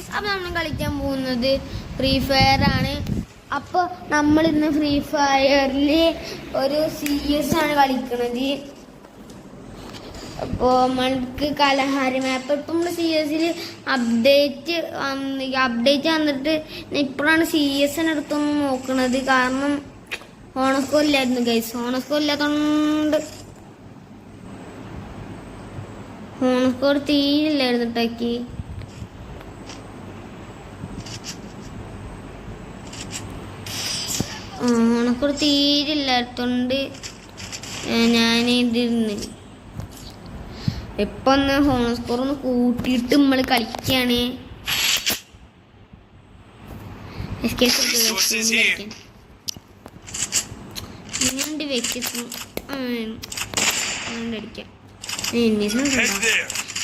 Guys, അപ്പോൾ നമ്മൾ കളിക്കാൻ പോകുന്നത് ഫ്രീ ഫയർ ആണ്. അപ്പോൾ നമ്മൾ ഇന്ന് ഫ്രീ ഫയറിൽ ഒരു CS ആണ് കളിക്കുന്നത്. അപ്പോൾ നമ്മൾക്ക് കലഹാരി മാപ്പ് ഇപ്പം നമ്മൾ CS അപ്ഡേറ്റ് വന്നിട്ട് ഇപ്പോഴാണ് CS എടുത്തൊന്ന് നോക്കുന്നത്. കാരണം ഓണസ്കോ ഇല്ലായിരുന്നു ഗൈസ്. ഓണസ്കോ ഇല്ലാത്തതുകൊണ്ട് ഓണസ്കോ തീരില്ലായിരുന്നു ടെക്കി. ഓണസ്കോ തീരില്ലാത്തതുകൊണ്ട് ഞാനിതിരുന്ന് ഇപ്പൊ ഒന്ന് ഹോൺ സ്കോർ ഒന്ന് കൂട്ടിയിട്ട് നമ്മൾ കളിക്കാണ്.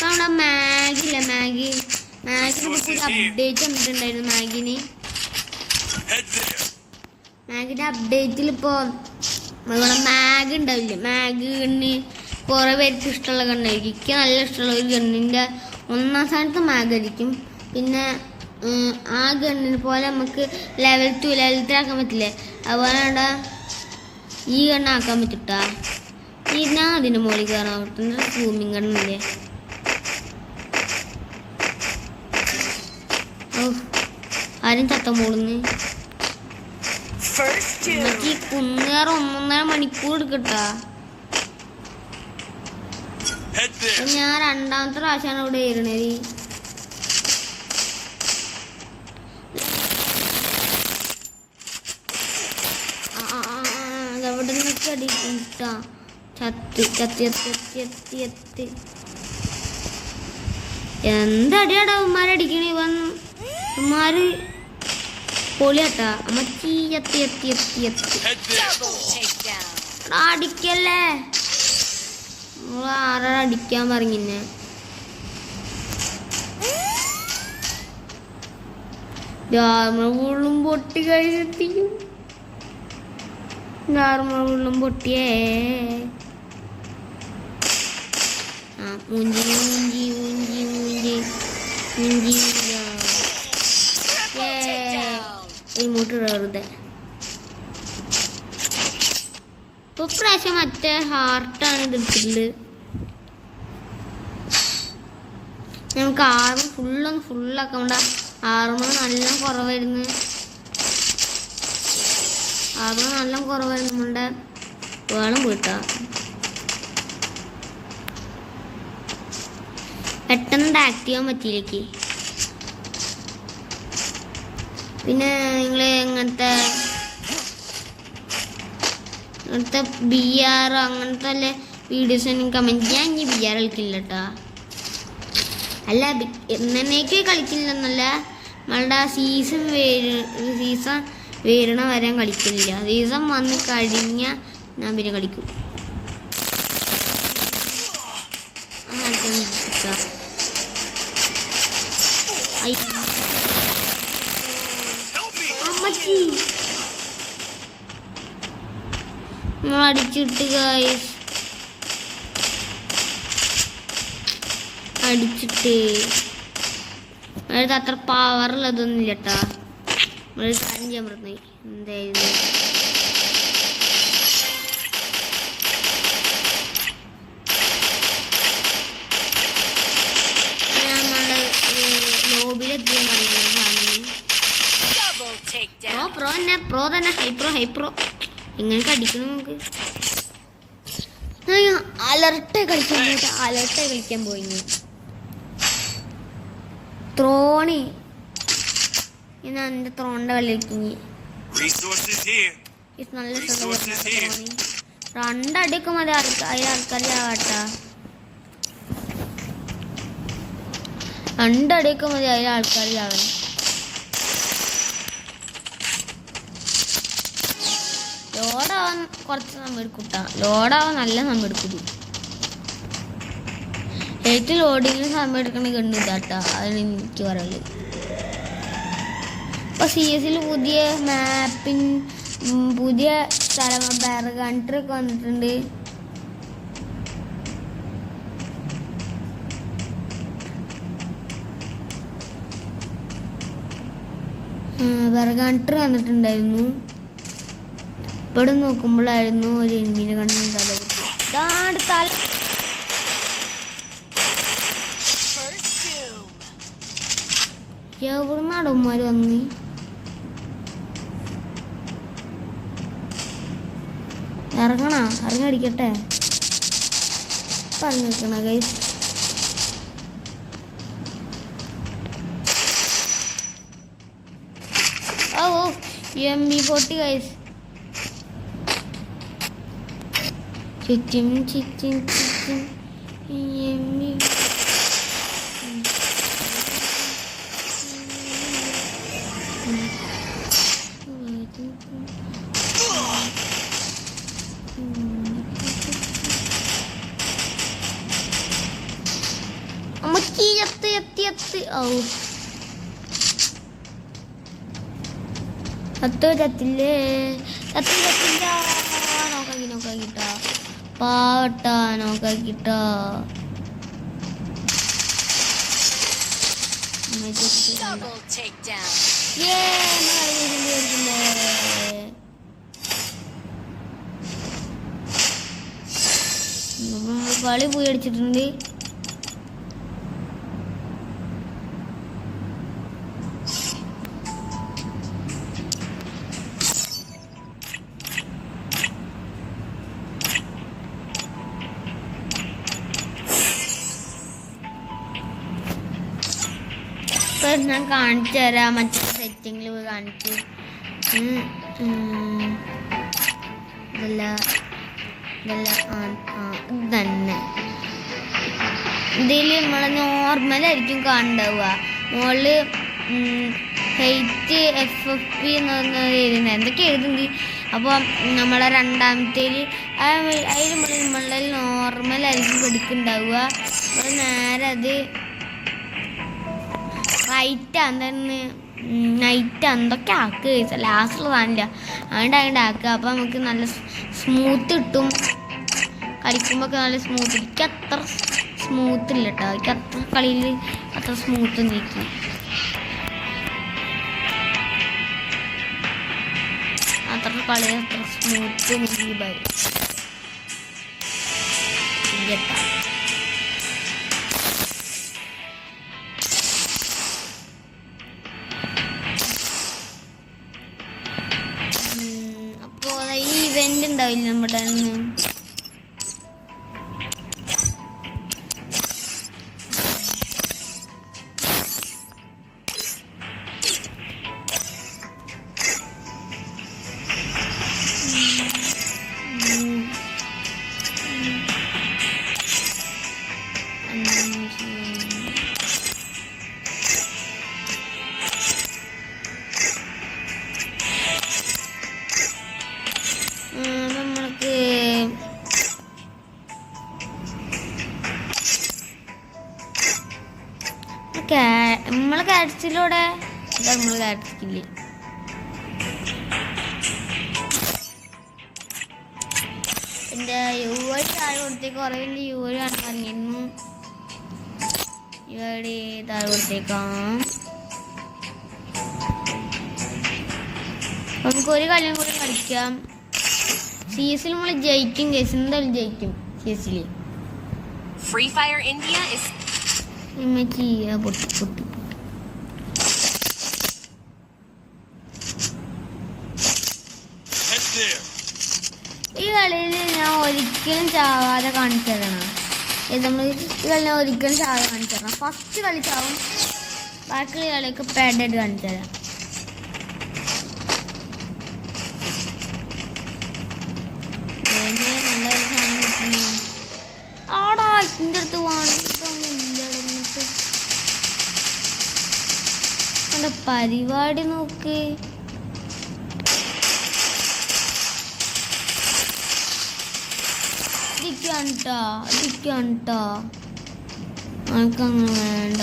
നമ്മുടെ മാഗില്ല പുതിയ അപ്ഡേറ്റ് വന്നിട്ടുണ്ടായിരുന്നു. മാഗിന്റെ അപ്ഡേറ്റിൽ ഇപ്പോ മാഗ് ഉണ്ടാവില്ലേ, മാഗിന് കുറെ പേർക്ക് ഇഷ്ടമുള്ള ഗണ്ണായിരിക്കും. എനിക്ക് നല്ല ഇഷ്ടമുള്ള ഒരു ഗണ്ണിൻ്റെ ഒന്നാം സ്ഥാനത്ത് മാഗ് ആയിരിക്കും. പിന്നെ ആ ഗണ്ണിന് പോലെ നമുക്ക് ലെവൽ 2 ലെവൽ 3 ആക്കാൻ പറ്റില്ലേ, അതുപോലെ അവിടെ ഈ ഗണ്ണാക്കാൻ പറ്റിട്ടാ. ഞാൻ അതിൻ്റെ മുകളിൽ കയറാൻ പറ്റുന്ന സൂമിങ് ഗണ്ണില്ലേ. ആരും ചത്ത മോളുന്ന് ഈ കുന്നേറെ 1.5 മണിക്കൂർ എടുക്കട്ടാ. ഞാൻ രണ്ടാമത്തെ പ്രാവശ്യമാണ് ഇവിടെ കയറണത്. അവിടെ നിന്നൊക്കെ അടിക്കാ ചത്തി എന്തടിയാടാ ഉമ്മാരടിക്കണ ഉമ്മാര് പൊളിയാട്ടാ. അമ്മച്ചി അടിക്കല്ലേ, ആരാ അടിക്കാൻ പറഞ്ഞിന്നെ. ഉള്ളും പൊട്ടി കഴിയും, ഉള്ളും പൊട്ടിയേ. മൂഞ്ചി റിമോട്ട് വെറുതെ. ഇപ്പൊ പ്രാവശ്യം മറ്റേ ഹാർട്ടാണ് എടുത്തിട്ടുള്ളത്. നമുക്ക് ആർമർ ഫുള്ളാക്കണ്ട. ആർമർ നല്ല കുറവായിരുന്നു നമ്മളുടെ വേളം പോയിട്ടാ. പെട്ടെന്ന് ആക്ട് ചെയ്യാൻ പറ്റിയില്ലേക്ക്. പിന്നെ നിങ്ങൾ ഇങ്ങനത്തെ BR അങ്ങനത്തെ വീഡിയോസ് എനിക്ക് കമൻറ്റ് ചെയ്യാൻ. ഇനി BR കളിക്കില്ല കേട്ടോ. അല്ല എന്നേക്ക് കളിക്കില്ലെന്നല്ല, നമ്മളുടെ സീസൺ വീരണ വരാൻ കളിക്കില്ല. സീസൺ വന്ന് കഴിഞ്ഞാൽ ഞാൻ പിന്നെ കളിക്കും. അടിച്ചിട്ട് അത്ര പവറുള്ളതൊന്നും ഇല്ലട്ടാ. കാര്യം ചെയ്യാൻ പറഞ്ഞു എന്തായിരുന്നു. ലോബിലെത്തിയ ഹൈപ്രോ എങ്ങനെ അടിക്കണം നമുക്ക്. അലർട്ട് കളിക്കാൻ പോയി. ത്രോണി ഇന്ന് എൻ്റെ ത്രോണിൻ്റെ കളിയാക്കി. നല്ല രണ്ടടിയൊക്കെ മതി ആൾക്കാരിലാവട്ടാ. രണ്ടടിയൊക്കെ മതി അതിൽ ആൾക്കാരിലാവൻ. ലോഡാവാൻ കുറച്ച് സമയം എടുക്കൂട്ടാ. ലോഡാവാൻ നല്ല സമയം എടുക്കും. ഏറ്റവും ലോഡിങ്ങിന് സമയം എടുക്കണ ഗണ്ണ് ഇതാട്ടാ. അതാണ് എനിക്ക് പറയുള്ളത്. ഇപ്പൊ CS പുതിയ പുതിയ സ്ഥലം വേറെ കൺട്രി ഒക്കെ വന്നിട്ടുണ്ട്. വിറകാണ്ടർ വന്നിട്ടുണ്ടായിരുന്നു. ഇവിടെ നോക്കുമ്പോഴായിരുന്നു ഒരു എണ്ണിനെ കണ്ടു തല എവിടുന്നാണ് ഉമ്മാര് വന്നി ഇറങ്ങടിക്കട്ടെ പറഞ്ഞിരിക്കണ ഗൈസ്. ഓ MP40 ഗൈസ്. ചുറ്റും ചത്തില്ലേ നോക്കാക്കിട്ടാ പാവട്ടാ നോക്കാക്കിട്ടാ. കളി പോയി അടിച്ചിട്ടുണ്ട്. ഞാൻ കാണിച്ചു തരാം. മറ്റേ സെറ്റിങ്ങിൽ പോയി കാണിച്ചു. തന്നെ ഇതിൽ നമ്മളെ നോർമലായിരിക്കും കാണുണ്ടാവുക. മുകളില് ഹെയ്റ്റ് FFP എന്ന് പറഞ്ഞത് എഴുതുന്നത് എന്തൊക്കെ എഴുതുന്നത്. അപ്പോൾ നമ്മളെ രണ്ടാമത്തേൽ നമ്മളിൽ നോർമലായിരിക്കും പഠിക്കുന്നുണ്ടാവുക. നമ്മൾ നേരെ അത് റൈറ്റ് നൈറ്റ് എന്തൊക്കെ ആക്കുക ലാസ്റ്റുള്ള കാണില്ല അതുകൊണ്ട് ആക്കുക. അപ്പോൾ നമുക്ക് നല്ല സ്മൂത്ത് കിട്ടും. കളിക്കുമ്പോൾ നല്ല സ്മൂത്ത്. എനിക്ക് അത്ര സ്മൂത്ത് ഇല്ല കേട്ടോ. എനിക്ക് അത്ര കളിയിൽ അത്ര സ്മൂത്ത് നീക്കി. അത്ര കളി അത്ര സ്മൂത്ത് നീക്കി വരും കേട്ടോ. ഇവന്റ് ഉണ്ടാവില്ല നമ്മുടെ നമ്മളെ കാറ്റ്സിലൂടെ നമ്മൾ കാറ്റ്സില്ലേ എൻ്റെ യുവർ താഴെ കൊടുത്തേക്ക് കുറേ വലിയ യുവർ കാണാൻ പറഞ്ഞിരുന്നു. ഇവിടെ താഴെ കൊടുത്തേക്കാം. നമുക്കൊരു കളിയും കൂടി കളിക്കാം. CS നമ്മൾ ജയിക്കും. കേസ് എന്തായാലും ജയിക്കും. CS Free Fire India is പൊട്ടി ഈ കളിയിൽ ഞാൻ ഒരിക്കലും ചാവാതെ കാണിച്ചു തരണം. നമ്മൾ ഈ കളി ഞാൻ ഒരിക്കലും ചാവാതെ കാണിച്ചു തരണം. ഫസ്റ്റ് കളി ചാവും. ബാക്കി കളിയൊക്കെ പാഡായിട്ട് കാണിച്ചു തരാം. നല്ല സാധനം കിട്ടുന്നു. ആടാ ഇതിൻ്റെ അടുത്ത് വാങ്ങിട്ട് എൻ്റെ പരിപാടി നോക്ക്. ഇരിക്കാണ് ആൾക്കങ്ങനെ വേണ്ട.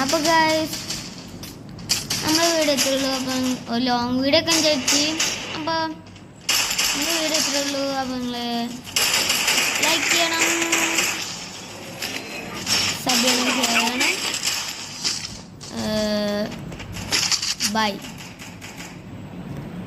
അപ്പോൾ ഗൈസ് നമ്മുടെ വീഡിയോ എത്രയുള്ളൂ. അപ്പം ഒരു ലോങ് വീഡിയോ ഒക്കെ ചെയ്യിച്ച് അപ്പോൾ നമ്മുടെ വീഡിയോ എത്രയുള്ളൂ. അപ്പോൾ നിങ്ങൾ ലൈക്ക് ചെയ്യണം, സബ് ചെയ്യണം, ഷെയർ ചെയ്യണം. ബൈ.